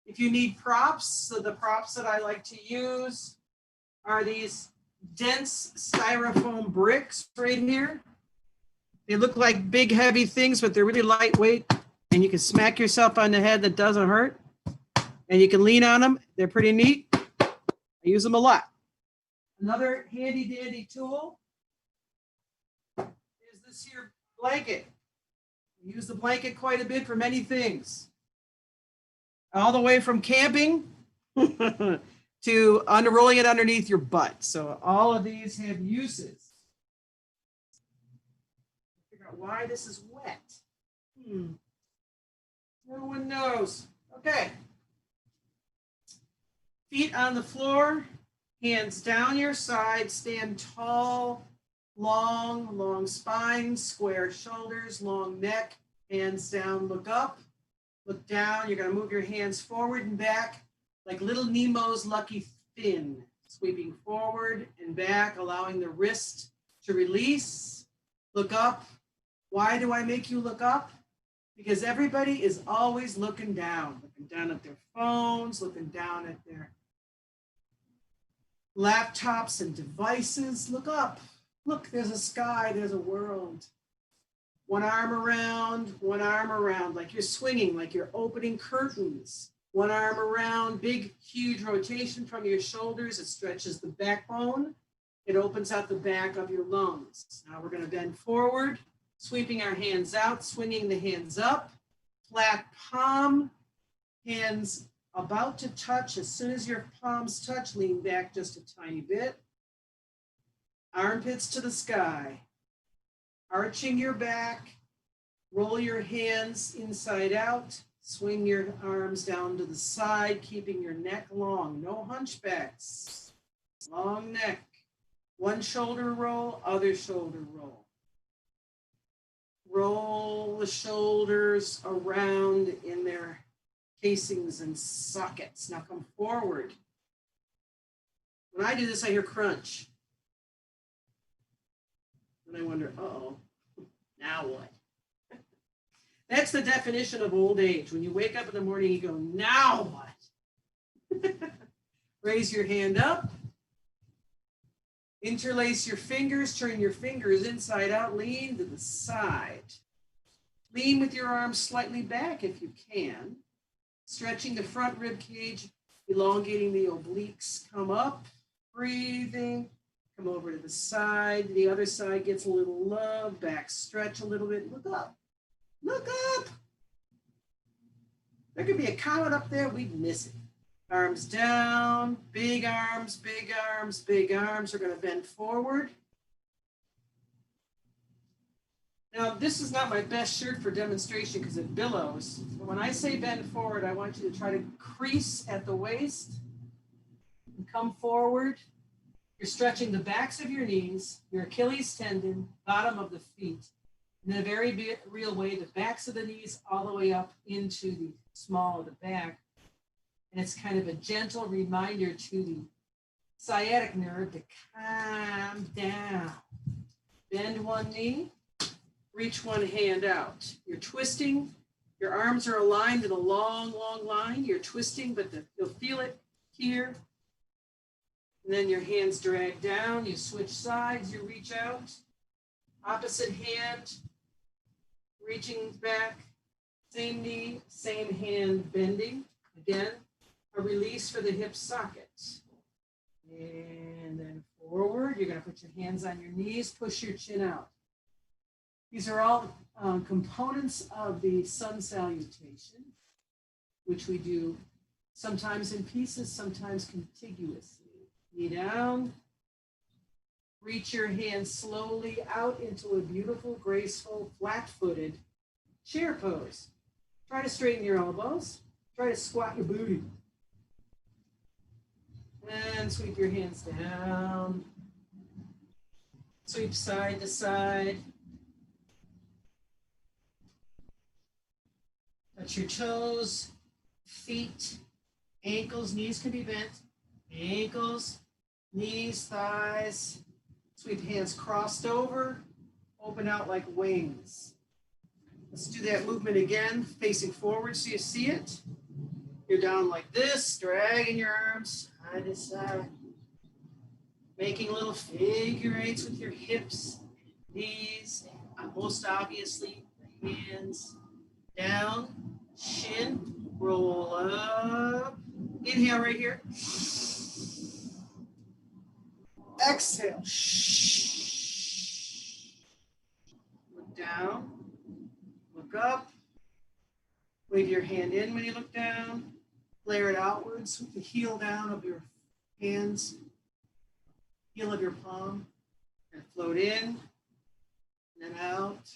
If you need props, so the props that I like to use are these dense styrofoam bricks right here. They look like big heavy things, but they're really lightweight, and you can smack yourself on the head that doesn't hurt, and you can lean on them. They're pretty neat. I use them a lot. Another handy dandy tool is this here blanket. I use the blanket quite a bit for many things. All the way from camping to unrolling it underneath your butt. So all of these have uses. Figure out why this is wet. No one knows. Okay. Feet on the floor, hands down your side, stand tall, long spine, square shoulders, long neck, hands down, look up. Look down, you're going to move your hands forward and back like little Nemo's lucky fin, sweeping forward and back, allowing the wrist to release. Look up. Why do I make you look up? Because everybody is always looking down at their phones, looking down at their laptops and devices. Look up. Look, there's a sky, there's a world. One arm around, like you're swinging, like you're opening curtains. One arm around, big, huge rotation from your shoulders. It stretches the backbone. It opens out the back of your lungs. Now we're going to bend forward, sweeping our hands out, swinging the hands up, flat palm, hands about to touch. As soon as your palms touch, lean back just a tiny bit. Armpits to the sky. Arching your back, roll your hands inside out, swing your arms down to the side, keeping your neck long. No hunchbacks, long neck. One shoulder roll, other shoulder roll. Roll the shoulders around in their casings and sockets. Now come forward. When I do this, I hear crunch. And I wonder, uh-oh, now what? That's the definition of old age. When you wake up in the morning, you go, now what? Raise your hand up. Interlace your fingers, turn your fingers inside out, lean to the side. Lean with your arms slightly back if you can. Stretching the front rib cage, elongating the obliques, come up, breathing. Come over to the side. The other side gets a little love. Back stretch a little bit. Look up. Look up. There could be a comet up there. We'd miss it. Arms down. Big arms, big arms, big arms. We're going to bend forward. Now, this is not my best shirt for demonstration because it billows. But when I say bend forward, I want you to try to crease at the waist and come forward. You're stretching the backs of your knees, your Achilles tendon, bottom of the feet, and in a very real way, the backs of the knees all the way up into the small of the back. And it's kind of a gentle reminder to the sciatic nerve to calm down. Bend one knee, reach one hand out. You're twisting, your arms are aligned in a long line. You're twisting, but you'll feel it here. And then your hands drag down, you switch sides, you reach out. Opposite hand, reaching back, same knee, same hand bending. Again, a release for the hip socket. And then forward, you're going to put your hands on your knees, push your chin out. These are all components of the sun salutation, which we do sometimes in pieces, sometimes contiguously. Knee down, reach your hands slowly out into a beautiful, graceful, flat-footed chair pose. Try to straighten your elbows. Try to squat your booty. And sweep your hands down. Sweep side to side. Touch your toes, feet, ankles, knees can be bent. Ankles, knees, thighs. Sweep hands crossed over, open out like wings. Let's do that movement again, facing forward so you see it. You're down like this, dragging your arms side to side. Making little figure eights with your hips, knees, and most obviously the hands down, shin, roll up. Inhale right here. Exhale. Look down, look up. Wave your hand in when you look down. Flare it outwards with the heel down of your hands. Heel of your palm, and float in, and then out,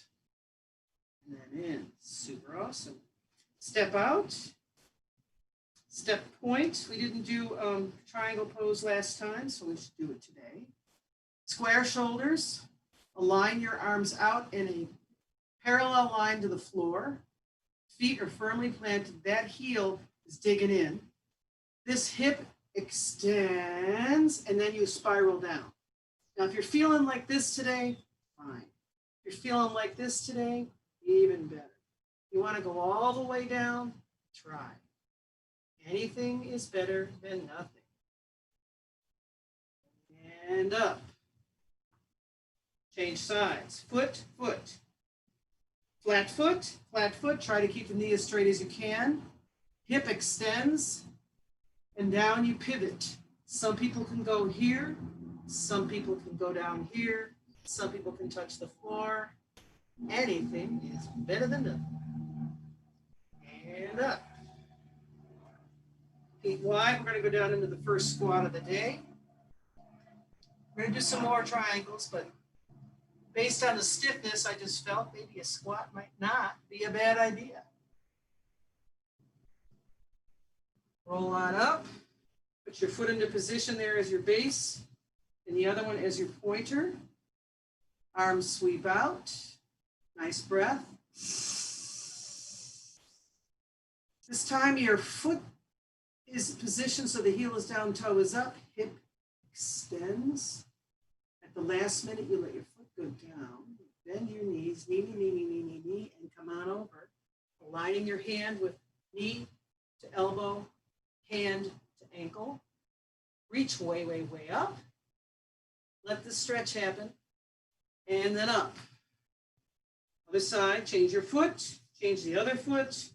and then in. Super awesome. Step out, step point. We didn't do triangle pose last time, so we should do it today. Square shoulders, align your arms out in a parallel line to the floor. Feet are firmly planted, that heel is digging in. This hip extends, and then you spiral down. Now, if you're feeling like this today, fine. If you're feeling like this today, even better. You want to go all the way down, try. Anything is better than nothing. And up. Change sides. Foot, foot. Flat foot, flat foot. Try to keep the knee as straight as you can. Hip extends. And down you pivot. Some people can go here. Some people can go down here. Some people can touch the floor. Anything is better than nothing. And up. Feet wide. We're going to go down into the first squat of the day. We're going to do some more triangles, but based on the stiffness, I just felt maybe a squat might not be a bad idea. Roll on up, put your foot into position there as your base, and the other one as your pointer. Arms sweep out, nice breath. This time your foot is positioned so the heel is down, toe is up, hip extends. At the last minute, you let your foot go down, bend your knees, knee, and come on over. Aligning your hand with knee to elbow, hand to ankle. Reach way, way, way up. Let the stretch happen. And then up. Other side, change your foot, change the other foot.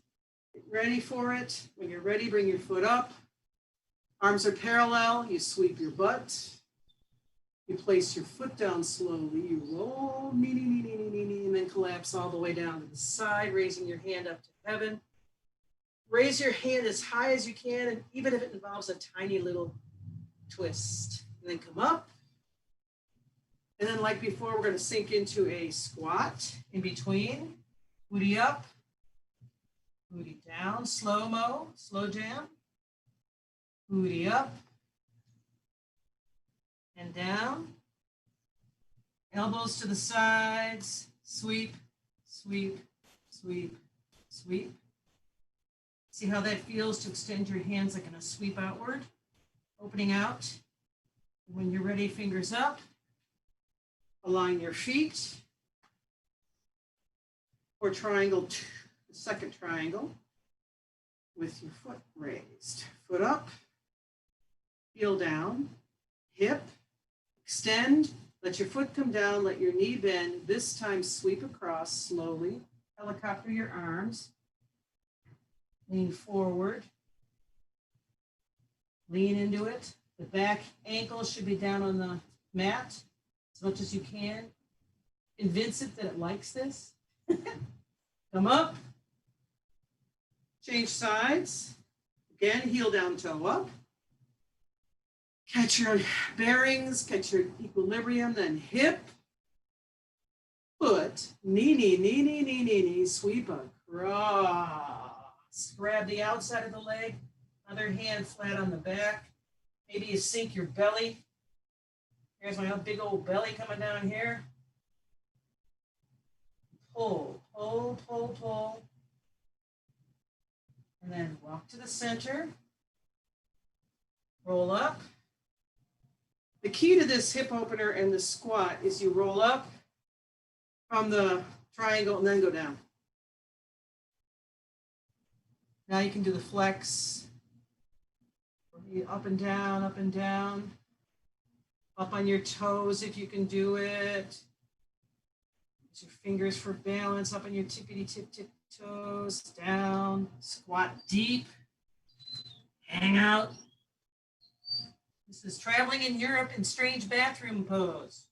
Get ready for it. When you're ready, bring your foot up. Arms are parallel. You sweep your butt. You place your foot down slowly. You roll, knee, and then collapse all the way down to the side, raising your hand up to heaven. Raise your hand as high as you can, and even if it involves a tiny little twist. And then come up. And then like before, we're going to sink into a squat in between. Booty up, booty down, slow-mo, slow jam. Booty up and down. Elbows to the sides, sweep, sweep, sweep, sweep. See how that feels to extend your hands like in a sweep outward, opening out. When you're ready, fingers up. Align your feet. Or triangle, second triangle with your foot raised. Foot up, heel down, hip, extend, let your foot come down, let your knee bend. This time sweep across slowly, helicopter your arms. Lean forward, lean into it. The back ankle should be down on the mat as much as you can. Convince it that it likes this. Come up, change sides. Again, heel down, toe up. Catch your bearings, catch your equilibrium, then hip, foot, knee, sweep across. Grab the outside of the leg, other hand flat on the back. Maybe you sink your belly. Here's my big old belly coming down here. Pull, pull, pull, pull. And then walk to the center. Roll up. The key to this hip opener and the squat is you roll up from the triangle and then go down. Now you can do the flex Up and down, up and down. Up on your toes if you can do it. Use your fingers for balance. Up on your tippity tip toes. Down. Squat deep. Hang out. This is traveling in Europe in strange bathroom pose.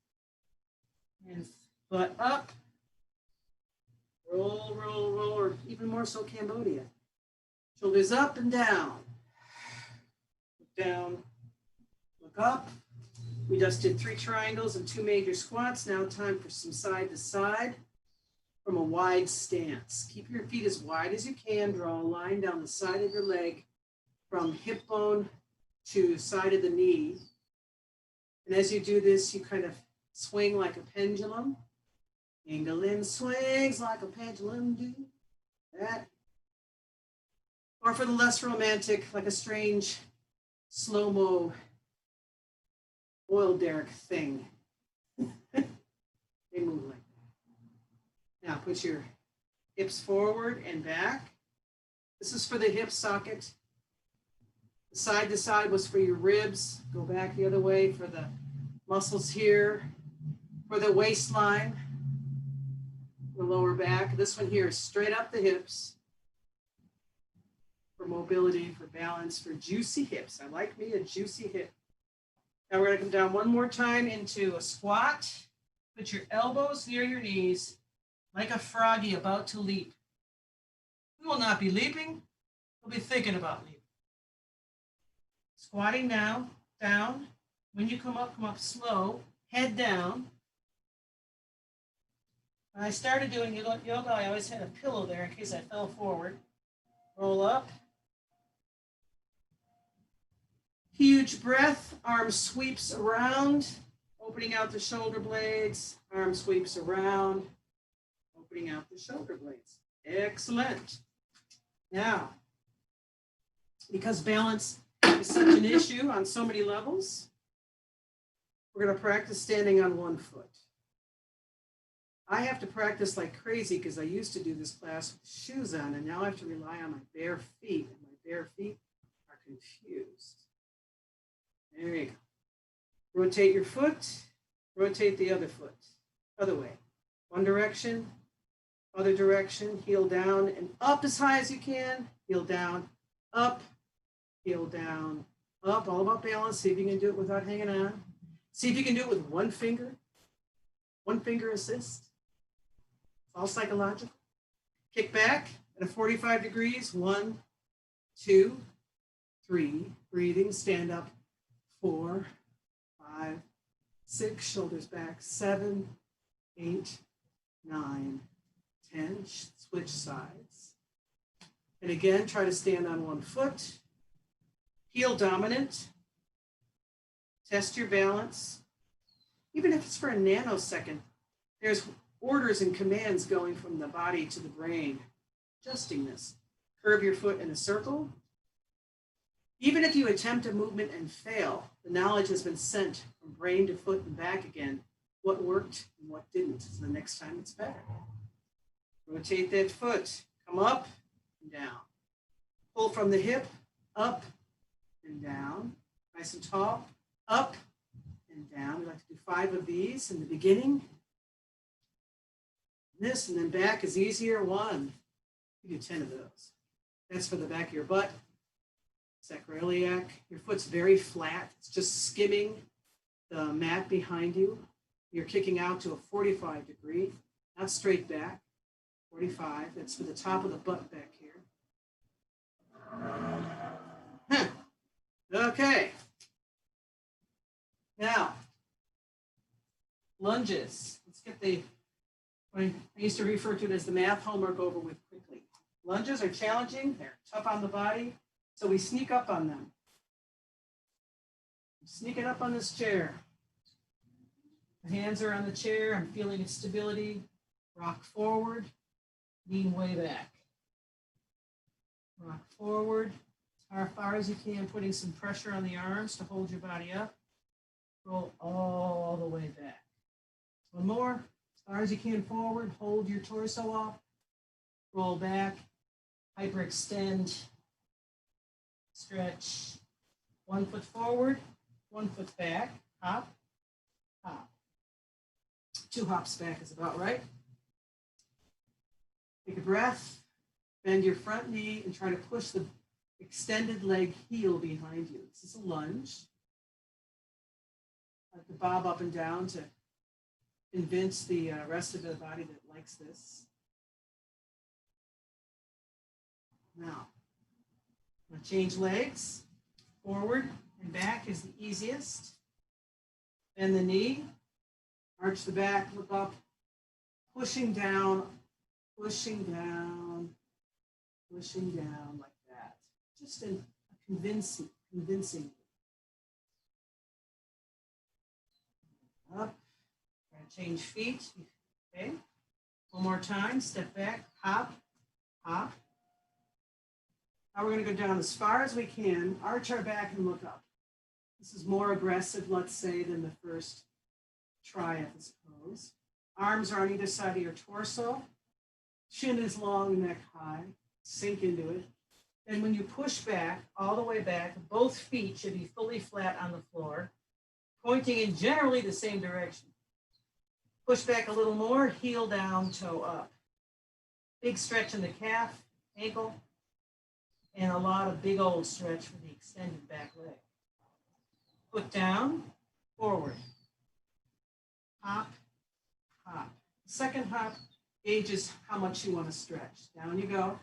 And butt up. Roll, roll, roll, or even more so Cambodia. Shoulders up and down. Look down. Look up. We just did 3 triangles and 2 major squats. Now time for some side to side from a wide stance. Keep your feet as wide as you can. Draw a line down the side of your leg from hip bone to side of the knee. And as you do this, you kind of swing like a pendulum. England swings like a pendulum, do that. Or for the less romantic, like a strange slow-mo oil derrick thing. They move like that. Now put your hips forward and back. This is for the hip socket. The side to side was for your ribs. Go back the other way for the muscles here. For the waistline, the lower back. This one here is straight up the hips. For mobility, for balance, for juicy hips. I like me a juicy hip. Now we're going to come down one more time into a squat. Put your elbows near your knees like a froggy about to leap. We will not be leaping. We'll be thinking about leaping. Squatting now, down. When you come up slow, head down. When I started doing yoga, I always had a pillow there in case I fell forward. Roll up. Huge breath, arm sweeps around, opening out the shoulder blades, arm sweeps around, opening out the shoulder blades. Excellent. Now, because balance is such an issue on so many levels, we're going to practice standing on one foot. I have to practice like crazy because I used to do this class with shoes on, and now I have to rely on my bare feet, and my bare feet are confused. There you go. Rotate your foot, rotate the other foot. Other way. One direction, other direction, heel down and up as high as you can, heel down, up, all about balance. See if you can do it without hanging on. See if you can do it with one finger assist. It's all psychological. Kick back at a 45 degrees. 1, 2, 3. Breathing, stand up. 4, 5, 6, shoulders back. 7, 8, 9, 10. Switch sides. And again, try to stand on one foot. Heel dominant. Test your balance. Even if it's for a nanosecond, there's orders and commands going from the body to the brain. Adjusting this. Curve your foot in a circle. Even if you attempt a movement and fail, the knowledge has been sent from brain to foot and back again. What worked and what didn't. So the next time it's better. Rotate that foot. Come up and down. Pull from the hip, up and down. Nice and tall. Up and down. We like to do 5 of these in the beginning. This and then back is easier. 1. You do 10 of those. That's for the back of your butt. Sacroiliac. Your foot's very flat. It's just skimming the mat behind you. You're kicking out to a 45 degree, not straight back. 45. That's for the top of the butt back here. Okay. Now, lunges. Let's get I used to refer to it as the math homework over with quickly. Lunges are challenging. They're tough on the body. So we sneak up on them. Sneak it up on this chair. The hands are on the chair. I'm feeling its stability. Rock forward. Lean way back. Rock forward as far as you can, putting some pressure on the arms to hold your body up. Roll all the way back. One more. As far as you can forward, hold your torso up. Roll back. Hyperextend. Stretch. 1 foot forward, 1 foot back, hop, hop. 2 hops back is about right. Take a breath, bend your front knee and try to push the extended leg heel behind you. This is a lunge. Like to bob up and down to convince the rest of the body that likes this. Now, I'm going to change legs. Forward and back is the easiest. Bend the knee, arch the back, look up, pushing down like that. Just in a convincing. Up, try to change feet. Okay, one more time, step back, hop, hop. Now we're going to go down as far as we can, arch our back and look up. This is more aggressive, let's say, than the first try at this pose. Arms are on either side of your torso. Chin is long, neck high. Sink into it. And when you push back, all the way back, both feet should be fully flat on the floor, pointing in generally the same direction. Push back a little more, heel down, toe up. Big stretch in the calf, ankle, and a lot of big old stretch for the extended back leg. Foot down, forward. Hop, hop. Second hop gauges how much you want to stretch. Down you go.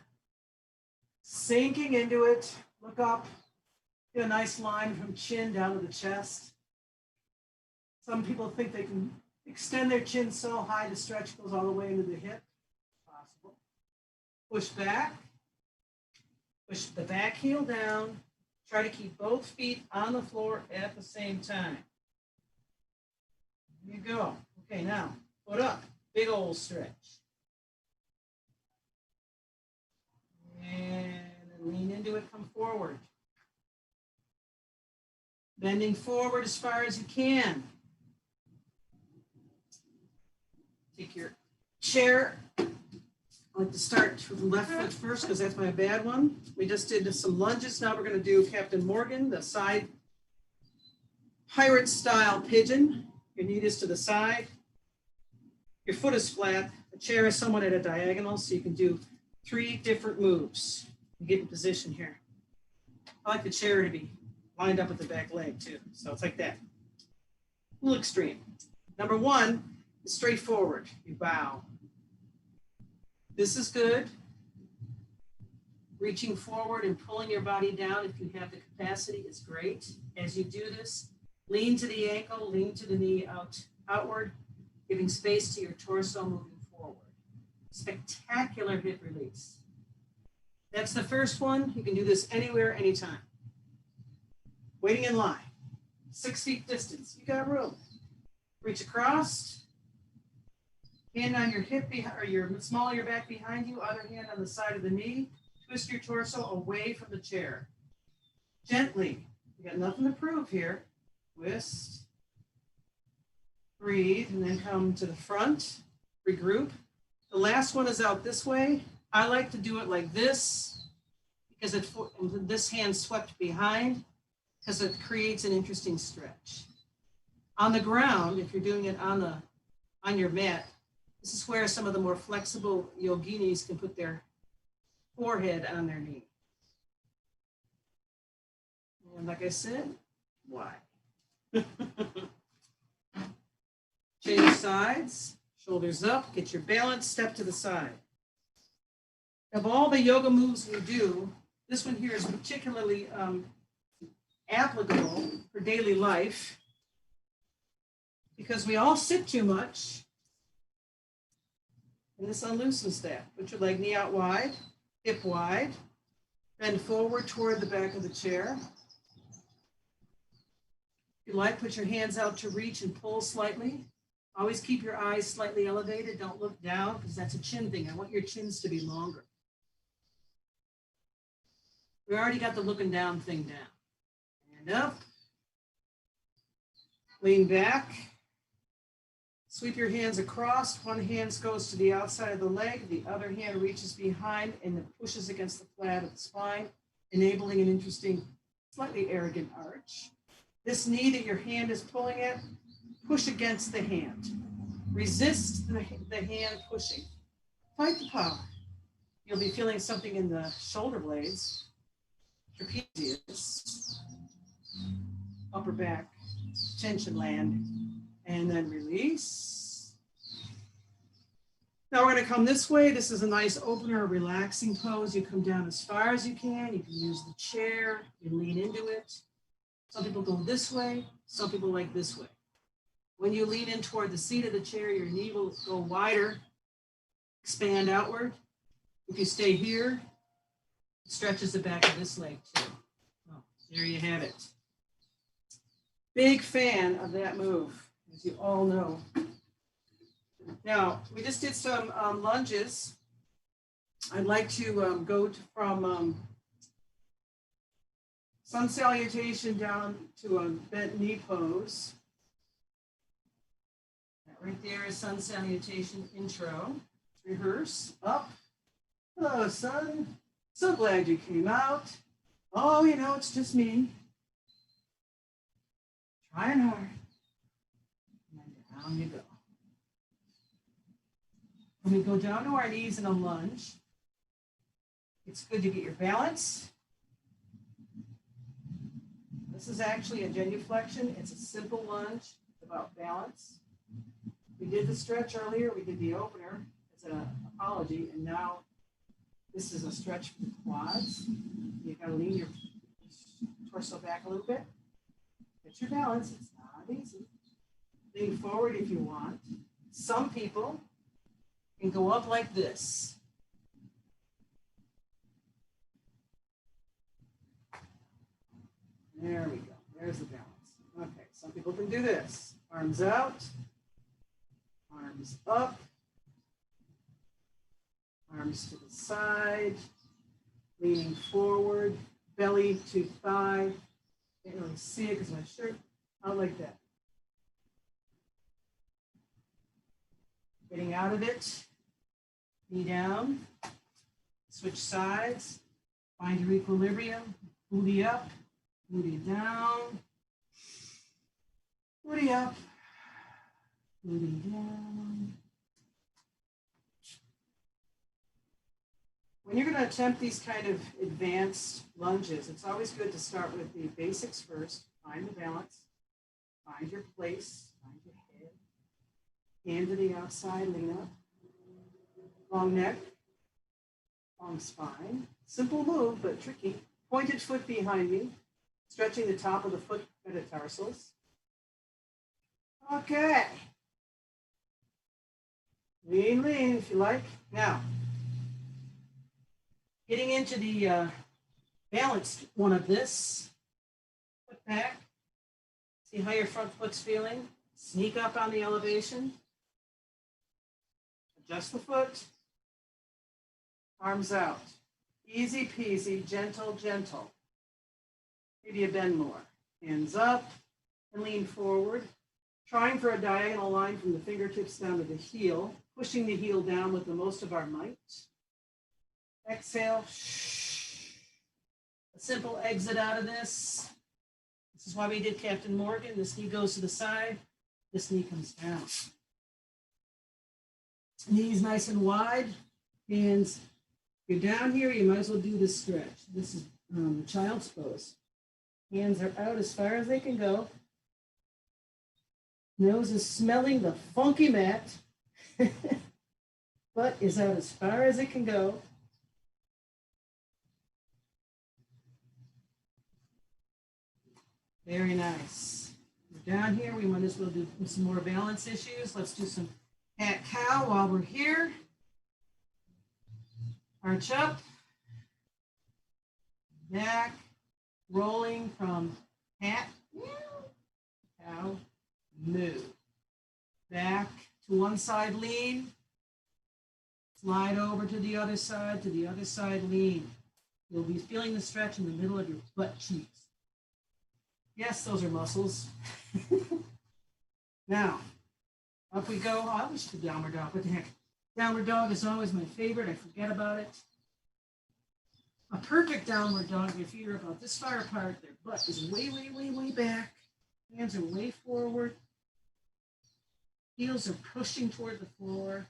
Sinking into it, look up. Get a nice line from chin down to the chest. Some people think they can extend their chin so high the stretch goes all the way into the hip. Possible. Push back. Push the back heel down. Try to keep both feet on the floor at the same time. There you go. Okay, now, foot up. Big old stretch. And then lean into it, come forward. Bending forward as far as you can. Take your chair. I like to start from the left foot first because that's my bad one. We just did some lunges. Now we're going to do Captain Morgan, the side pirate style pigeon. Your knee is to the side. Your foot is flat. The chair is somewhat at a diagonal, so you can do 3 different moves. Get in position here. I like the chair to be lined up with the back leg too. So it's like that. A little extreme. Number 1 is straightforward. You bow. This is good. Reaching forward and pulling your body down if you have the capacity is great. As you do this, lean to the ankle, lean to the knee outward, giving space to your torso moving forward. Spectacular hip release. That's the first one. You can do this anywhere, anytime. Waiting in line. 6 feet distance. You got room. Reach across. Hand on your hip or your small of your back behind you. Other hand on the side of the knee. Twist your torso away from the chair. Gently. You got nothing to prove here. Twist. Breathe, and then come to the front. Regroup. The last one is out this way. I like to do it like this because this hand swept behind because it creates an interesting stretch. On the ground, if you're doing it on your mat, this is where some of the more flexible yoginis can put their forehead on their knee. And like I said, why? Change sides, shoulders up, get your balance, step to the side. Of all the yoga moves we do, this one here is particularly applicable for daily life because we all sit too much. And this unloosens that. Put your leg knee out wide, hip wide, bend forward toward the back of the chair. If you like, put your hands out to reach and pull slightly. Always keep your eyes slightly elevated. Don't look down because that's a chin thing. I want your chins to be longer. We already got the looking down thing down. Stand up. Lean back. Sweep your hands across. One hand goes to the outside of the leg. The other hand reaches behind and then pushes against the flat of the spine, enabling an interesting slightly arrogant arch. This knee that your hand is pulling at, push against the hand. Resist the hand pushing. Fight the power. You'll be feeling something in the shoulder blades, trapezius, upper back, tension land, and then release. Now we're going to come this way. This is a nice opener, relaxing pose. You come down as far as you can. You can use the chair. You lean into it. Some people go this way. Some people like this way. When you lean in toward the seat of the chair, your knee will go wider, expand outward. If you stay here, it stretches the back of this leg too. Oh, there you have it. Big fan of that move, as you all know. Now, we just did some lunges. I'd like to go from sun salutation down to a bent knee pose. That right there is sun salutation intro. Rehearse, up. Hello, son. So glad you came out. Oh, you know, it's just me. Trying hard. And down you go. When we go down to our knees in a lunge, it's good to get your balance. This is actually a genuflection. It's a simple lunge. It's about balance. We did the stretch earlier. We did the opener. It's an apology. And now this is a stretch for the quads. You got to lean your torso back a little bit. Get your balance. It's not easy. Lean forward if you want. Some people can go up like this. There we go. There's the balance. Okay, some people can do this. Arms out, arms up, arms to the side, leaning forward, belly to thigh. Can't really see it because my shirt out like that. Getting out of it, knee down, switch sides, find your equilibrium, booty up, booty down, booty up, booty down. When you're going to attempt these kind of advanced lunges, it's always good to start with the basics first. Find the balance, find your place, find your head, hand to the outside, lean up, long neck, long spine. Simple move, but tricky. Pointed foot behind me, stretching the top of the foot metatarsals. Okay. Lean, lean if you like. Now, getting into the balanced one of this. Foot back. See how your front foot's feeling. Sneak up on the elevation. Adjust the foot. Arms out. Easy peasy, gentle, gentle. Maybe you bend more. Hands up and lean forward. Trying for a diagonal line from the fingertips down to the heel. Pushing the heel down with the most of our might. Exhale. A simple exit out of this. This is why we did Captain Morgan. This knee goes to the side. This knee comes down. Knees nice and wide. Hands. If you're down here, you might as well do this stretch. This is child's pose. Hands are out as far as they can go. Nose is smelling the funky mat. Butt is out as far as it can go. Very nice. We're down here. We might as well do some more balance issues. Let's do some cat-cow while we're here. Arch up. Back. Rolling from cat, cow, moo. Back to one side, lean. Slide over to the other side, lean. You'll be feeling the stretch in the middle of your butt cheeks. Yes, those are muscles. Now, up we go. Oh, I wish the downward dog. What the heck? Downward dog is always my favorite. I forget about it. A perfect downward dog. Your feet are about this far apart. Their butt is way, way, way, way back. Hands are way forward. Heels are pushing toward the floor.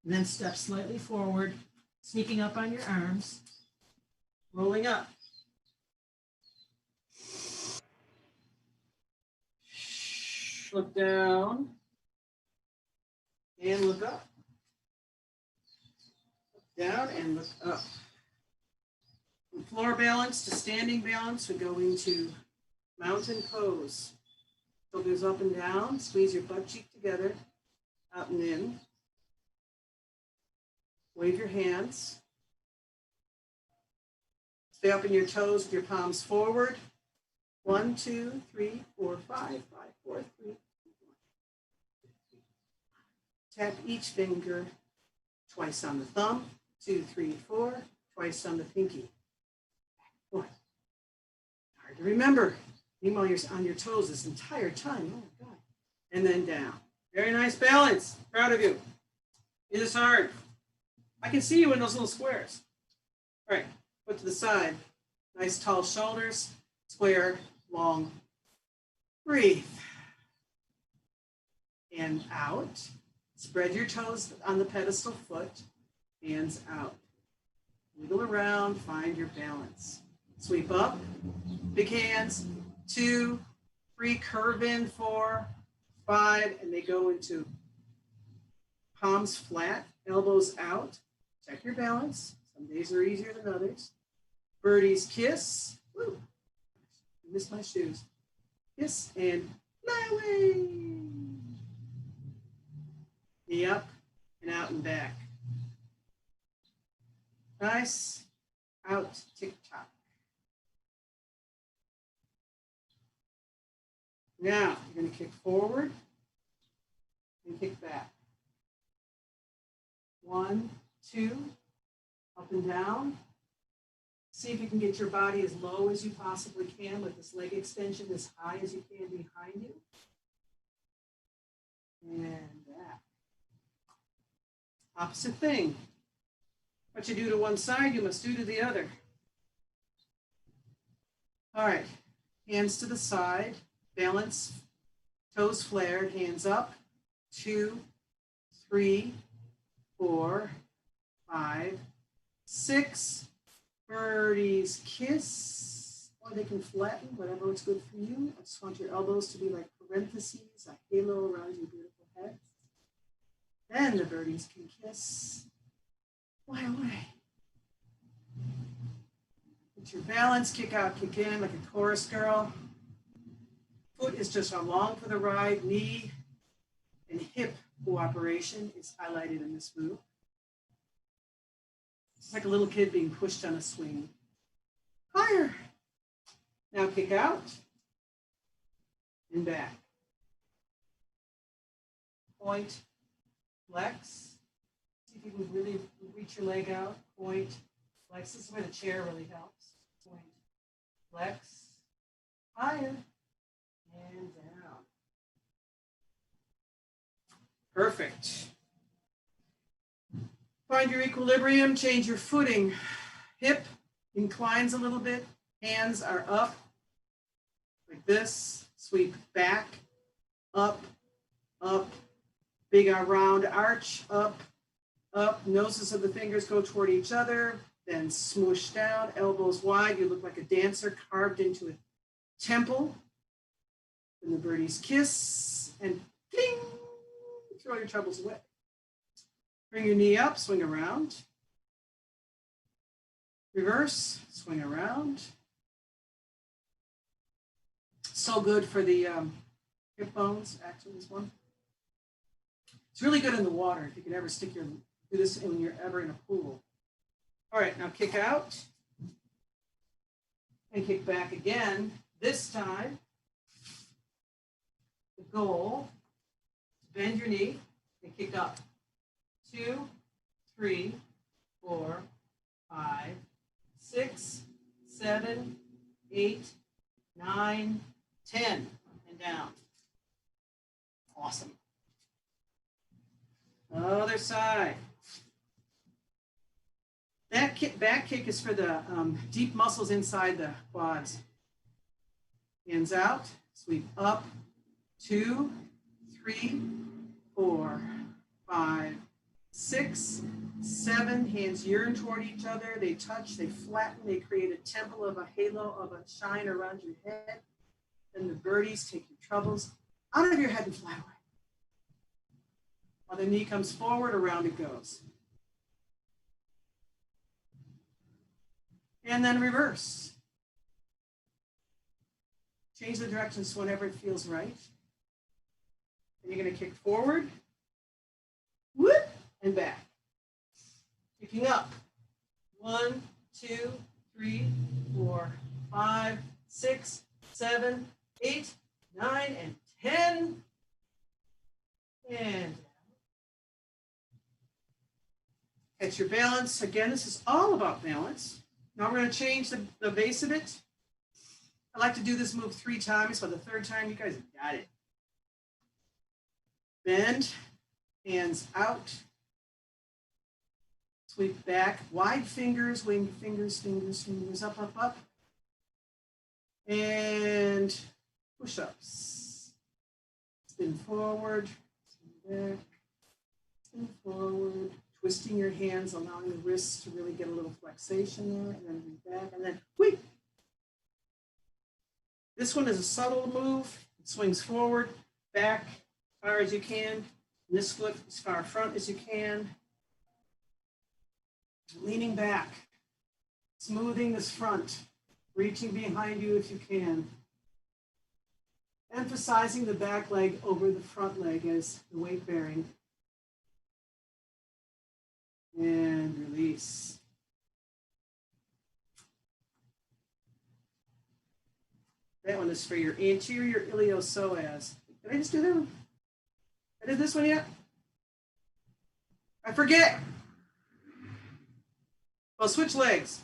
And then step slightly forward, sneaking up on your arms, rolling up. Look down and look up. Look down and look up. From floor balance to standing balance, we go into mountain pose. Shoulders up and down, squeeze your butt cheek together, out and in. Wave your hands. Stay up in your toes with your palms forward. 1, 2, 3, 4, 5, 5, 4, 3, 2, 1. Tap each finger twice on the thumb. 2, 3, 4, twice on the pinky. 1. Hard to remember. Meanwhile, you're on your toes this entire time. Oh my God. And then down. Very nice balance. Proud of you. It is hard. I can see you in those little squares. All right, foot to the side. Nice tall shoulders, square, long. Breathe. And out. Spread your toes on the pedestal foot. Hands out. Wiggle around, find your balance. Sweep up, big hands. 2, 3, curve in, 4, 5, and they go into palms flat, elbows out. Check your balance. Some days are easier than others. Birdie's kiss. Woo. I missed my shoes. Kiss and fly away. Knee up and out and back. Nice. Out, tick-tock. Now, you're going to kick forward and kick back. 1, 2, up and down. See if you can get your body as low as you possibly can with this leg extension as high as you can behind you. And back. Opposite thing. What you do to one side, you must do to the other. All right, hands to the side, balance, toes flared, hands up. 2, 3, 4, 5, 6. Birdies kiss, or they can flatten, whatever is good for you. I just want your elbows to be like parentheses, a halo around your beautiful head. Then the birdies can kiss. Fly away. Get your balance, kick out, kick in like a chorus girl. Foot is just along for the ride. Knee and hip cooperation is highlighted in this move. It's like a little kid being pushed on a swing. Higher. Now kick out and back. Point, flex. See if you can really reach your leg out. Point, flex. This is where the chair really helps. Point, flex, higher, and down. Perfect. Find your equilibrium, change your footing. Hip inclines a little bit. Hands are up like this. Sweep back, up, up. Big round arch, up, up. Noses of the fingers go toward each other. Then smoosh down, elbows wide. You look like a dancer carved into a temple. Then the birdies kiss and ding, throw your troubles away. Bring your knee up, swing around. Reverse, swing around. So good for the hip bones, actually, this one. It's really good in the water if you can ever do this when you're ever in a pool. All right, now kick out and kick back again. This time, the goal is bend your knee and kick up. 2, 3, 4, 5, 6, 7, 8, 9, 10, and down. Awesome. Other side. Back kick is for the deep muscles inside the quads. Hands out, sweep up, 2, 3, 4, 5, 6, 7. Hands yearn toward each other. They touch, they flatten, they create a temple of a halo of a shine around your head. Then the birdies take your troubles out of your head and fly away. While the knee comes forward, around it goes. And then reverse. Change the directions whenever it feels right. And you're going to kick forward, whoop, and back. Kicking up. 1, 2, 3, 4, 5, 6, 7, 8, 9, and 10. And catch your balance. Again, this is all about balance. Now we're going to change the base of it. I like to do this move 3 times. So the third time, you guys got it. Bend, hands out. Sweep back, wide fingers, wing fingers, fingers, up, up, up. And push-ups. Spin forward, spin back, spin forward. Twisting your hands, allowing the wrists to really get a little flexation there, and then back, and then whee. This one is a subtle move. It swings forward, back, as far as you can. And this foot as far front as you can. Leaning back, smoothing this front, reaching behind you if you can. Emphasizing the back leg over the front leg as the weight bearing. And release. That one is for your anterior iliopsoas. Did I just do that one? I did this one yet? I forget. Well, switch legs.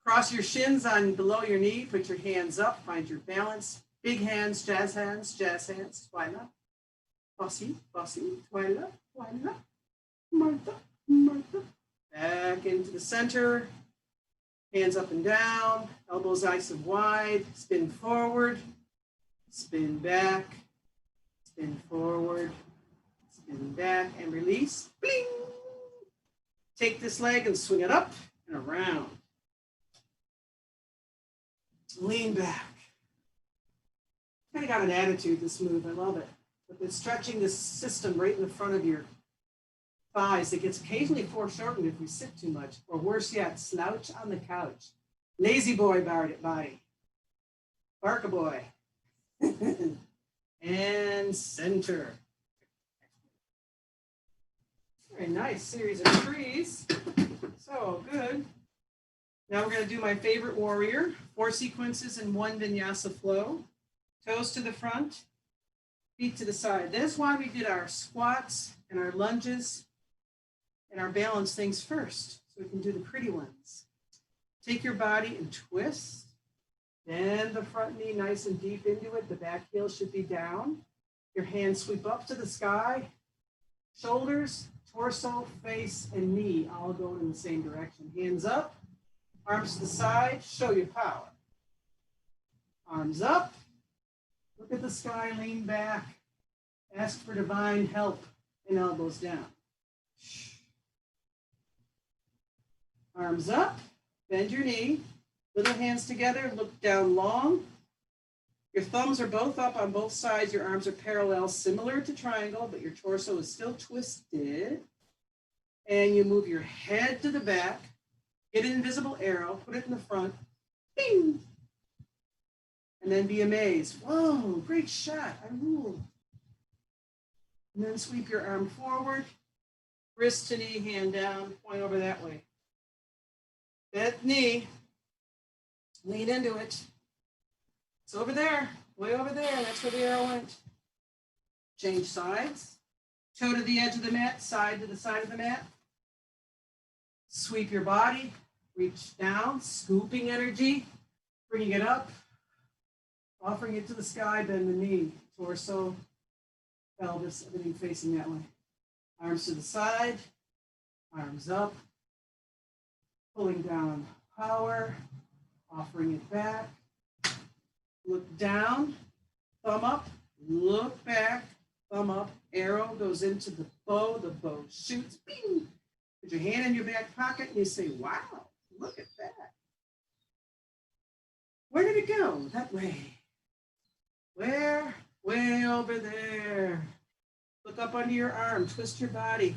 Cross your shins on below your knee. Put your hands up. Find your balance. Big hands, jazz hands, Twyla. Bossy, bossy, Twyla, Twyla. Martha, Martha. Back into the center. Hands up and down. Elbows nice and wide. Spin forward. Spin back. Spin forward. Spin back and release. Bling! Take this leg and swing it up and around. Lean back. Kind of got an attitude, this move. I love it. But it's stretching this system right in the front of your thighs. It gets occasionally foreshortened if we sit too much. Or worse yet, slouch on the couch. Lazy boy body. Bark a boy. And center. Very nice series of trees. So good. Now we're going to do my favorite warrior. 4 sequences in 1 vinyasa flow. Toes to the front, feet to the side. That's why we did our squats and our lunges and our balance things first, so we can do the pretty ones. Take your body and twist. Bend the front knee nice and deep into it. The back heel should be down. Your hands sweep up to the sky. Shoulders, torso, face, and knee all going in the same direction. Hands up, arms to the side, show your power. Arms up, look at the sky, lean back, ask for divine help, and elbows down. Arms up, bend your knee, little hands together, look down long. Your thumbs are both up on both sides, your arms are parallel, similar to triangle, but your torso is still twisted. And you move your head to the back, get an invisible arrow, put it in the front, bing! And then be amazed. Whoa, great shot, I ruled. And then sweep your arm forward, wrist to knee, hand down, point over that way. Bent knee, lean into it. It's over there, way over there, that's where the arrow went. Change sides, toe to the edge of the mat, side to the side of the mat. Sweep your body, reach down, scooping energy, bringing it up, offering it to the sky, bend the knee, torso, pelvis, everything facing that way. Arms to the side, Arms up, pulling down power, offering it back. Look down, thumb up, look back, thumb up, arrow goes into the bow shoots, bing. Put your hand in your back pocket and you say, wow, look at that. Where did it go? That way. Where? Way over there. Look up under your arm, twist your body.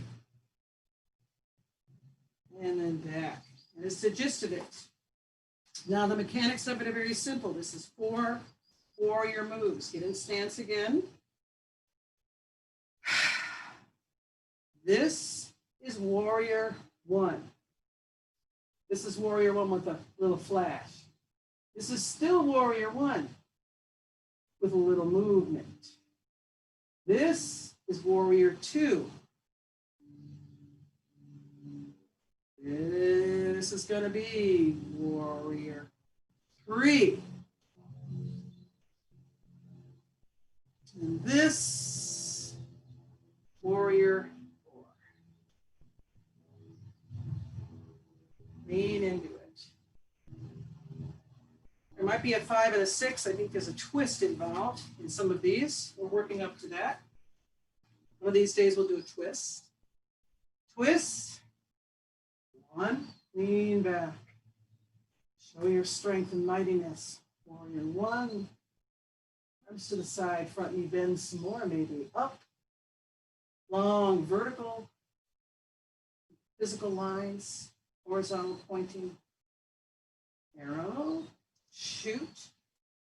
And then back. And it's the gist of it. Now the mechanics of it are very simple. This is 4 warrior moves. Get in stance again. This is warrior 1. This is warrior 1 with a little flash. This is still warrior 1 with a little movement. This is warrior 2. This is going to be warrior 3. And this, warrior 4. Lean into it. There might be a 5 and a 6. I think there's a twist involved in some of these. We're working up to that. One of these days we'll do a twist. Twist. 1, lean back. Show your strength and mightiness. Warrior 1. Arms to the side, front knee bends some more, maybe up. Long, vertical, physical lines, horizontal pointing. Arrow, shoot.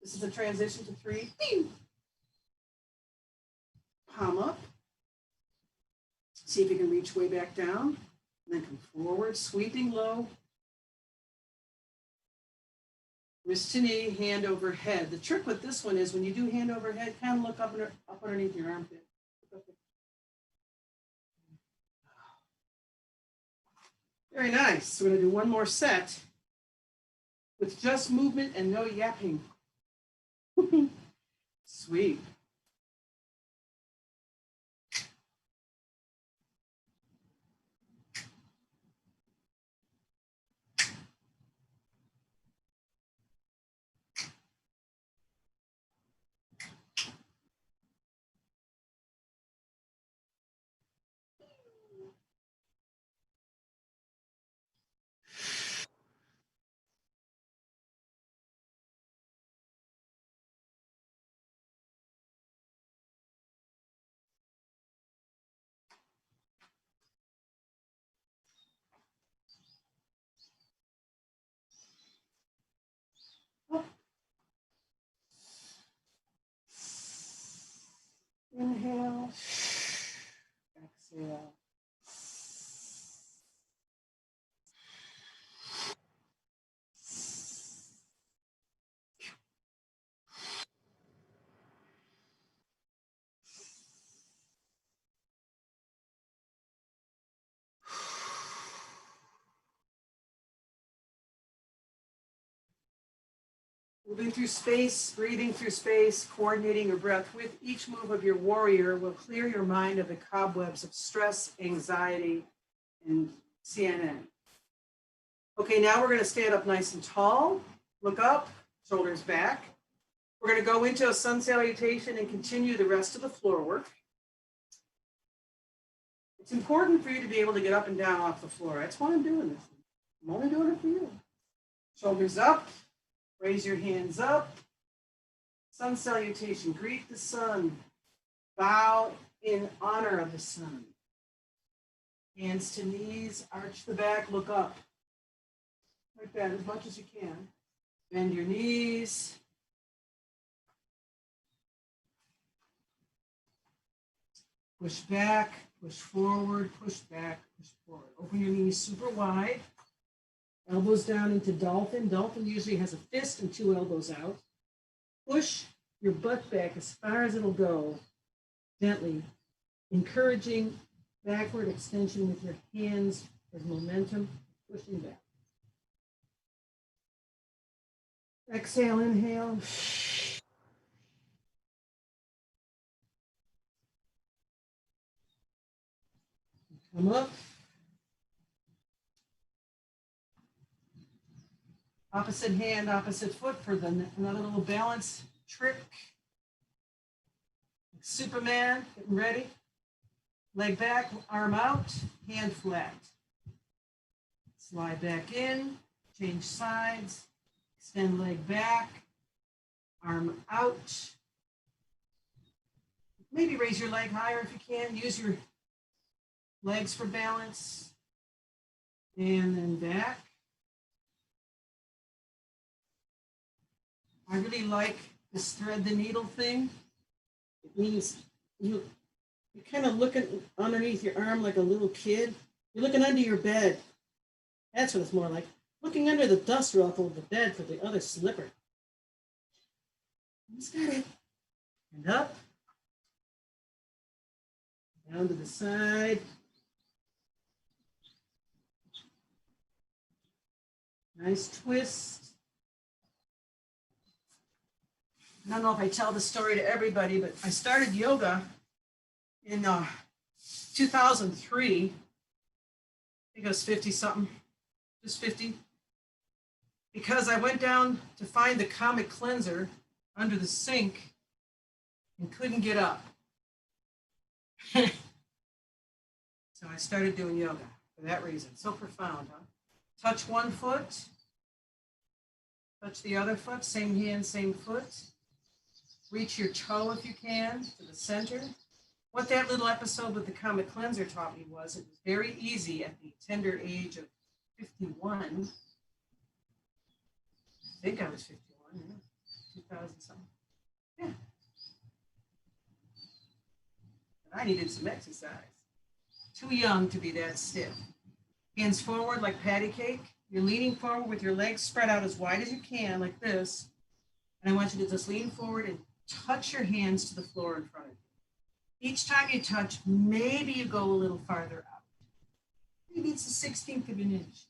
This is a transition to 3. Bing. Palm up. See if you can reach way back down. And then come forward, sweeping low. Wrist to knee, hand overhead. The trick with this one is when you do hand overhead, kind of look up underneath your armpit. Very nice. We're going to do one more set with just movement and no yapping. Sweep. Inhale, exhale. Moving through space, breathing through space, coordinating your breath with each move of your warrior will clear your mind of the cobwebs of stress, anxiety, and CNN. Okay, now we're going to stand up nice and tall. Look up, shoulders back. We're going to go into a sun salutation and continue the rest of the floor work. It's important for you to be able to get up and down off the floor. That's why I'm doing this. I'm only doing it for you. Shoulders up. Raise your hands up. Sun salutation. Greet the sun. Bow in honor of the sun. Hands to knees. Arch the back. Look up. Like that, as much as you can. Bend your knees. Push back. Push forward. Push back. Push forward. Open your knees super wide. Elbows down into dolphin. Dolphin usually has a fist and 2 elbows out. Push your butt back as far as it'll go, gently, encouraging backward extension with your hands as momentum, pushing back. Exhale, inhale. Come up. Opposite hand, opposite foot for another little balance trick. Superman, getting ready. Leg back, arm out, hand flat. Slide back in, change sides, extend leg back, arm out. Maybe raise your leg higher if you can. Use your legs for balance. And then back. I really like this thread the needle thing. It means you're kind of looking underneath your arm like a little kid. You're looking under your bed. That's what it's more like. Looking under the dust ruffle of the bed for the other slipper. Almost got it. And up. Down to the side. Nice twist. I don't know if I tell the story to everybody, but I started yoga in 2003. I think I was 50 something, just 50. Because I went down to find the comic cleanser under the sink and couldn't get up. So I started doing yoga for that reason. So profound, huh? Touch one foot, touch the other foot, same hand, same foot. Reach your toe if you can to the center. What that little episode with the comic cleanser taught me was it was very easy at the tender age of 51. I think I was 51, yeah, 2000 something. Yeah. But I needed some exercise. Too young to be that stiff. Hands forward like patty cake. You're leaning forward with your legs spread out as wide as you can, like this. And I want you to just lean forward and touch your hands to the floor in front of you. Each time you touch, maybe you go a little farther out. Maybe it's a 16th of an inch.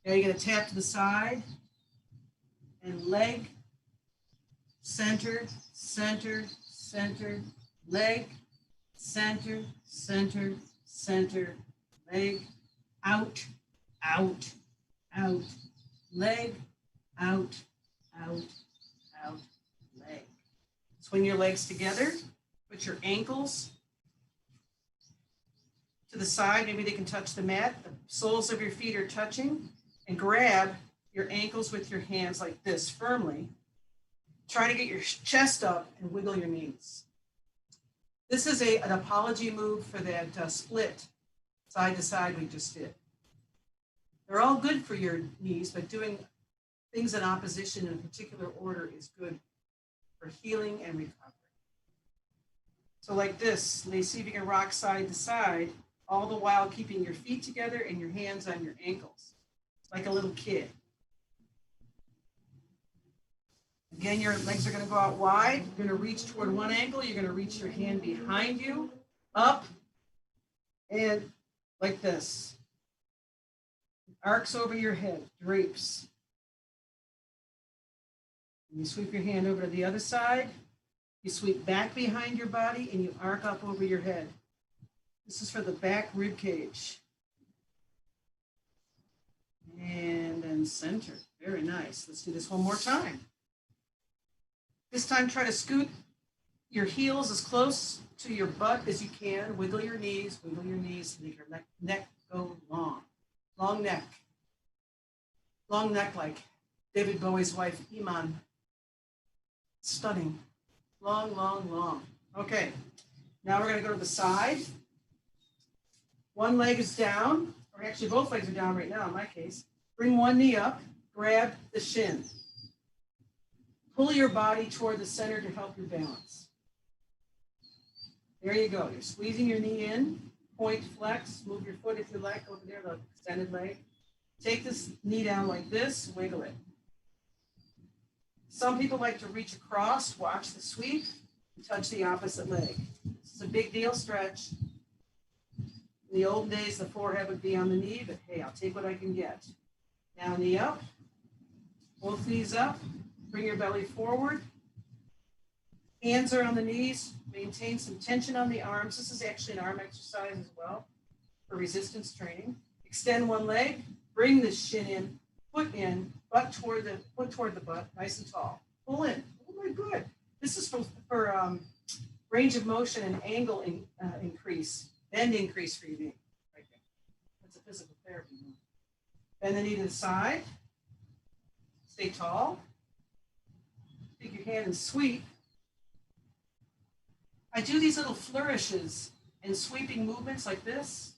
Now you're going to tap to the side and leg, center, center, center, leg, center, center, center, leg, out, out, out, leg, out, out, out, leg. Swing your legs together. Put your ankles to the side. Maybe they can touch the mat. The soles of your feet are touching. And grab your ankles with your hands like this firmly. Try to get your chest up and wiggle your knees. This is an apology move for that split side to side we just did. They're all good for your knees, but doing things in opposition in a particular order is good for healing and recovery. So like this, see if you can rock side to side, all the while keeping your feet together and your hands on your ankles, like a little kid. Again, your legs are going to go out wide. You're going to reach toward one ankle. You're going to reach your hand behind you, up, and like this. Arcs over your head, drapes. And you sweep your hand over to the other side. You sweep back behind your body and you arc up over your head. This is for the back rib cage. And then center. Very nice. Let's do this one more time. This time, try to scoot your heels as close to your butt as you can. Wiggle your knees, make your neck go long. Long neck. Long neck like David Bowie's wife, Iman. Stunning. Long, long, long. Okay, now we're going to go to the side. One leg is down, or actually both legs are down right now in my case. Bring one knee up, grab the shin. Pull your body toward the center to help your balance. There you go. You're squeezing your knee in, point flex, move your foot if you like over there, the extended leg. Take this knee down like this, wiggle it. Some people like to reach across, watch the sweep, and touch the opposite leg. This is a big deal stretch. In the old days, the forehead would be on the knee, but hey, I'll take what I can get. Now knee up, both knees up, bring your belly forward. Hands are on the knees, maintain some tension on the arms. This is actually an arm exercise as well for resistance training. Extend one leg, bring the shin in, foot in, butt toward the butt, nice and tall. Pull in. Oh my good. This is for range of motion and angle increase, bend increase for your knee. Right there. That's a physical therapy move. Bend the knee to the side. Stay tall. Take your hand and sweep. I do these little flourishes and sweeping movements like this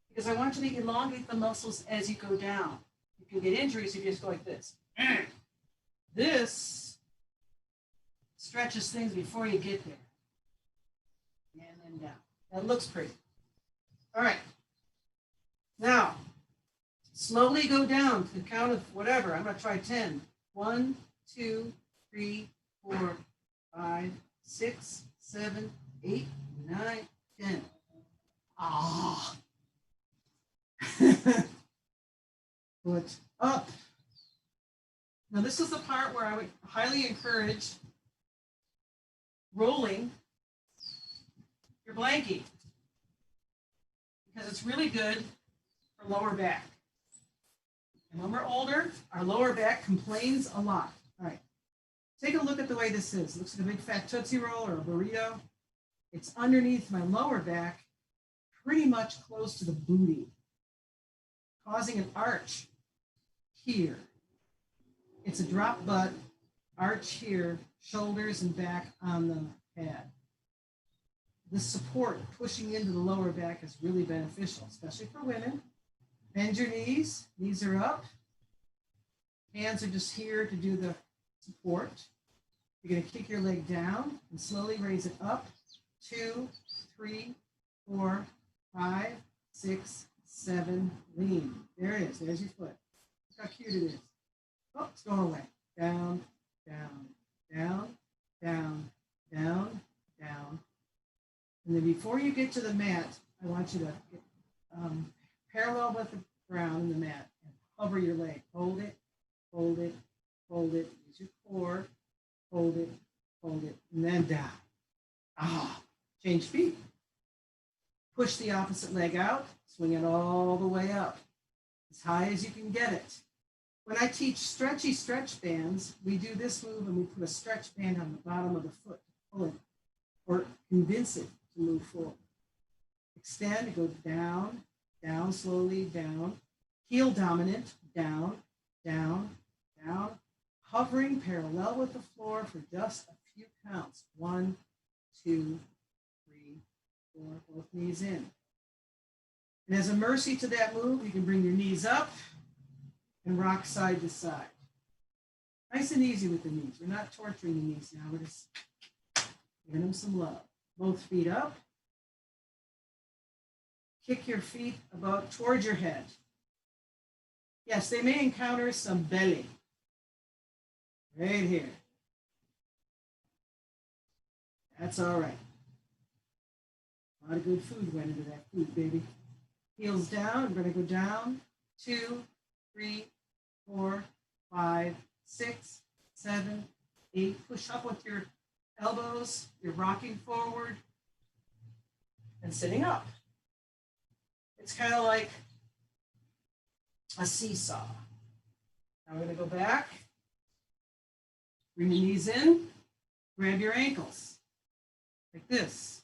because I want you to elongate the muscles as you go down. You can get injuries if you just go like this. This stretches things before you get there. And then down. That looks pretty. All right. Now, slowly go down to the count of whatever. I'm going to try 10. 1, 2, 3, 4, 5, 6, 7, 8, 9, 10. Ah. Foot up. Now this is the part where I would highly encourage rolling your blankie because it's really good for lower back. And when we're older, our lower back complains a lot. All right, take a look at the way this is. It looks like a big fat Tootsie Roll or a burrito. It's underneath my lower back, pretty much close to the booty, causing an arch here. It's a drop butt, arch here, shoulders and back on the pad. This support pushing into the lower back is really beneficial, especially for women. Bend your knees are up. Hands are just here to do the support. You're going to kick your leg down and slowly raise it up. 2, 3, 4, 5, 6, 7, lean. There it is. There's your foot. Look how cute it is. Oh, it's going away. Down, down, down, down, down, down. And then before you get to the mat, I want you to get parallel with the ground in the mat and hover your leg. Hold it, hold it, hold it. Use your core. Hold it, and then down. Change feet. Push the opposite leg out. Swing it all the way up, as high as you can get it. When I teach stretchy stretch bands, we do this move and we put a stretch band on the bottom of the foot to pull it or convince it to move forward. Extend, go down, down slowly, down. Heel dominant, down, down, down. Hovering parallel with the floor for just a few counts. 1, 2, 3, 4, both knees in. And as a mercy to that move, you can bring your knees up and rock side to side. Nice and easy with the knees. We're not torturing the knees now. We're just giving them some love. Both feet up. Kick your feet about towards your head. Yes, they may encounter some belly. Right here. That's all right. A lot of good food went into that food, baby. Heels down. We're going to go down. 2, 3, 4, 5, 6, 7, 8. Push up with your elbows. You're rocking forward and sitting up. It's kind of like a seesaw. Now we're going to go back. Bring your knees in. Grab your ankles like this.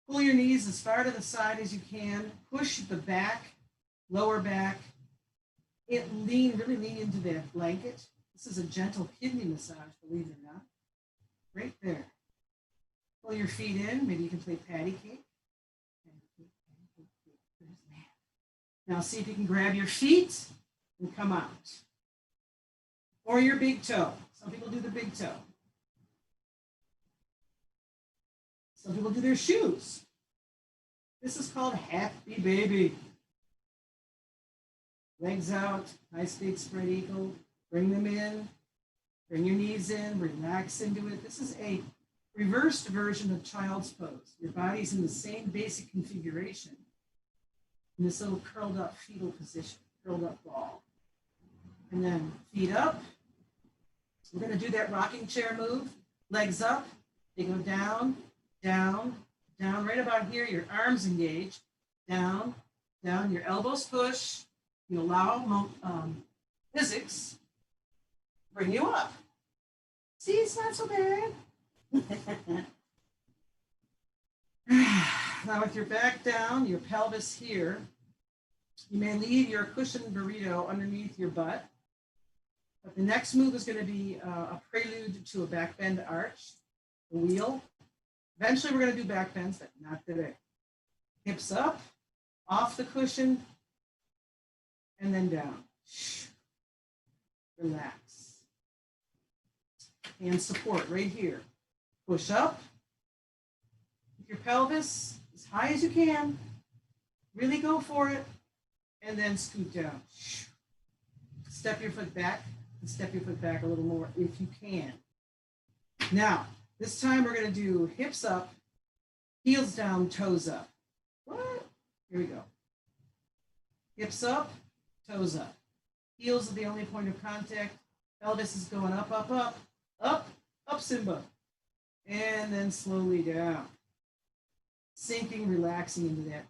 Pull your knees as far to the side as you can. Push the back, lower back. Really lean into that blanket. This is a gentle kidney massage, believe it or not. Right there. Pull your feet in. Maybe you can play patty cake. Now see if you can grab your feet and come out. Or your big toe. Some people do the big toe. Some people do their shoes. This is called Happy Baby. Legs out, nice big spread eagle. Bring them in. Bring your knees in, relax into it. This is a reversed version of child's pose. Your body's in the same basic configuration in this little curled up fetal position, curled up ball. And then feet up. We're going to do that rocking chair move. Legs up. They go down, down, down. Right about here, your arms engage. Down, down. Your elbows push. You allow physics, bring you up. See, it's not so bad. Now with your back down, your pelvis here, you may leave your cushioned burrito underneath your butt. But the next move is going to be a prelude to a back bend arch, the wheel. Eventually we're going to do back bends, but not today. Hips up, off the cushion, and then down. Relax. And support right here. Push up. With your pelvis as high as you can. Really go for it. And then scoot down. Step your foot back. And step your foot back a little more if you can. Now, this time we're going to do hips up, heels down, toes up. What? Here we go. Hips up, toes up. Heels are the only point of contact. Pelvis is going up, up, up, up, up, Simba. And then slowly down. Sinking, relaxing into that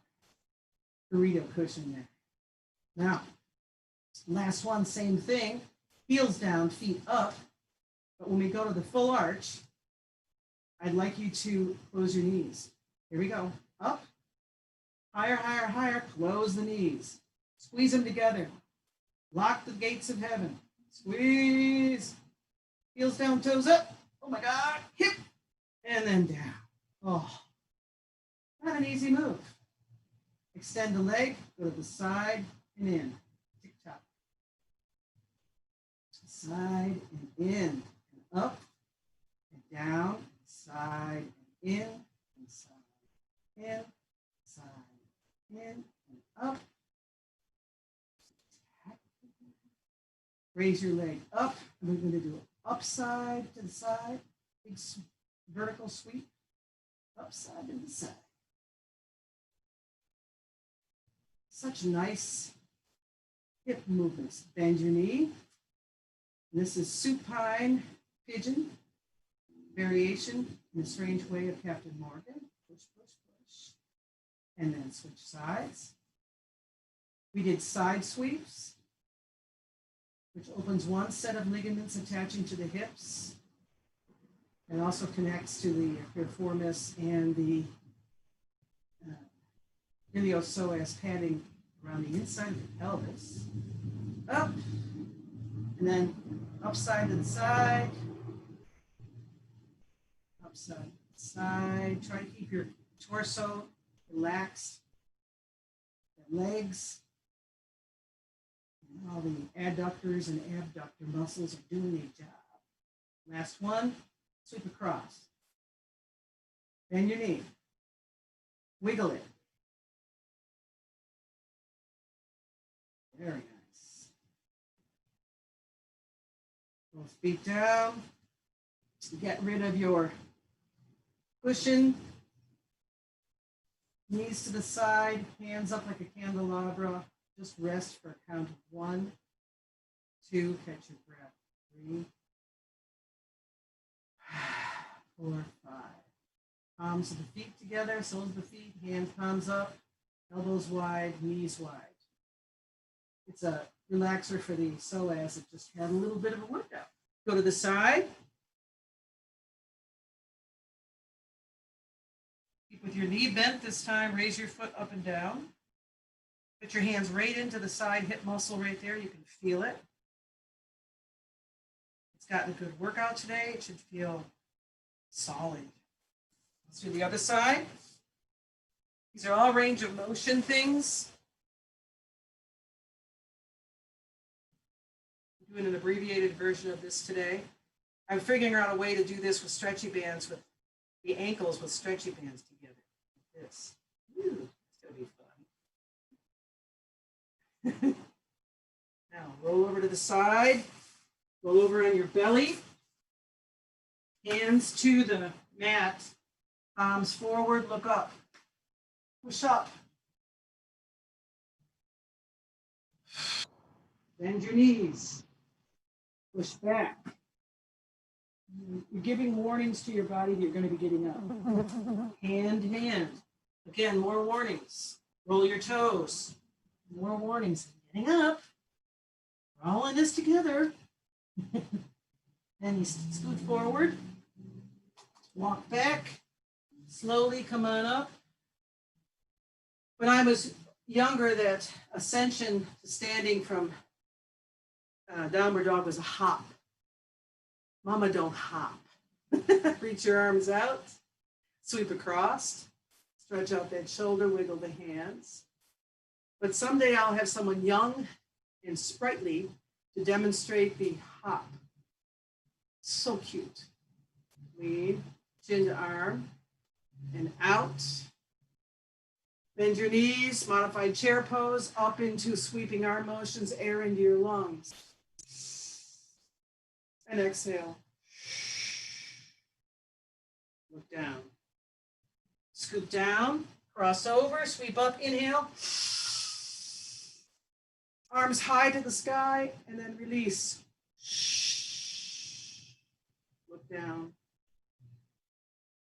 burrito cushion there. Now, last one, same thing. Heels down, feet up. But when we go to the full arch, I'd like you to close your knees. Here we go. Up, higher, higher, higher. Close the knees. Squeeze them together. Lock the gates of heaven. Squeeze. Heels down, toes up. Oh my God. Hip. And then down. Oh, not an easy move. Extend the leg. Go to the side and in. Tick tock. Side and in. And up and down. Side and in. And side in. Side in. And up. Raise your leg up, and we're going to do it upside to the side, big vertical sweep, upside to the side. Such nice hip movements. Bend your knee. And this is supine pigeon variation in the strange way of Captain Morgan. Push, push, push. And then switch sides. We did side sweeps, which opens one set of ligaments attaching to the hips and also connects to the piriformis and the iliopsoas padding around the inside of the pelvis. Up, and then upside to the side, upside to the side. Try to keep your torso relaxed, the legs. All the adductors and abductor muscles are doing their job. Last one, sweep across. Bend your knee. Wiggle it. Very nice. Both feet down. Get rid of your cushion. Knees to the side, hands up like a candelabra. Just rest for a count of 1, 2, catch your breath. 3, 4, 5. Palms of the feet together, soles of the feet, hands, palms up, elbows wide, knees wide. It's a relaxer for the psoas that just had a little bit of a workout. Go to the side. Keep with your knee bent this time, raise your foot up and down. Put your hands right into the side hip muscle right there. You can feel it. It's gotten a good workout today. It should feel solid. Let's do the other side. These are all range of motion things. I'm doing an abbreviated version of this today. I'm figuring out a way to do this with stretchy bands, with the ankles with stretchy bands together. Like this. Ooh, it's going to be fun. Now roll over to the side, roll over on your belly, hands to the mat, palms forward, look up, push up, bend your knees, push back. You're giving warnings to your body that you're going to be getting up. Hand, hand. Again, more warnings. Roll your toes. More warnings. Getting up. We're all in this together. And you scoot forward. Walk back. Slowly come on up. When I was younger, that ascension to standing from downward dog was a hop. Mama, don't hop. Reach your arms out. Sweep across. Stretch out that shoulder, wiggle the hands. But someday I'll have someone young and sprightly to demonstrate the hop. So cute. Lean, chin to arm, and out. Bend your knees, modified chair pose, up into sweeping arm motions, air into your lungs. And exhale. Look down. Scoop down, cross over, sweep up, inhale. Arms high to the sky, and then release. Look down.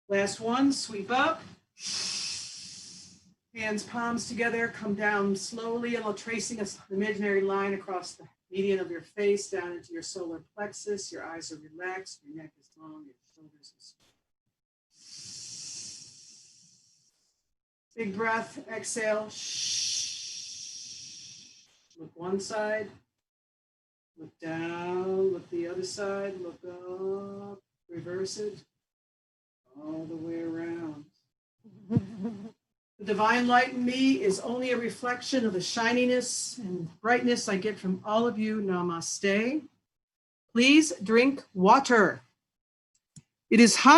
Last one, sweep up. Hands, palms together, come down slowly, and I'll tracing an imaginary line across the median of your face down into your solar plexus. Your eyes are relaxed, your neck is long, your shoulders are straight. Big breath, exhale. Look one side, look down, look the other side, look up, reverse it, all the way around. The divine light in me is only a reflection of the shininess and brightness I get from all of you. Namaste. Please drink water. It is hot.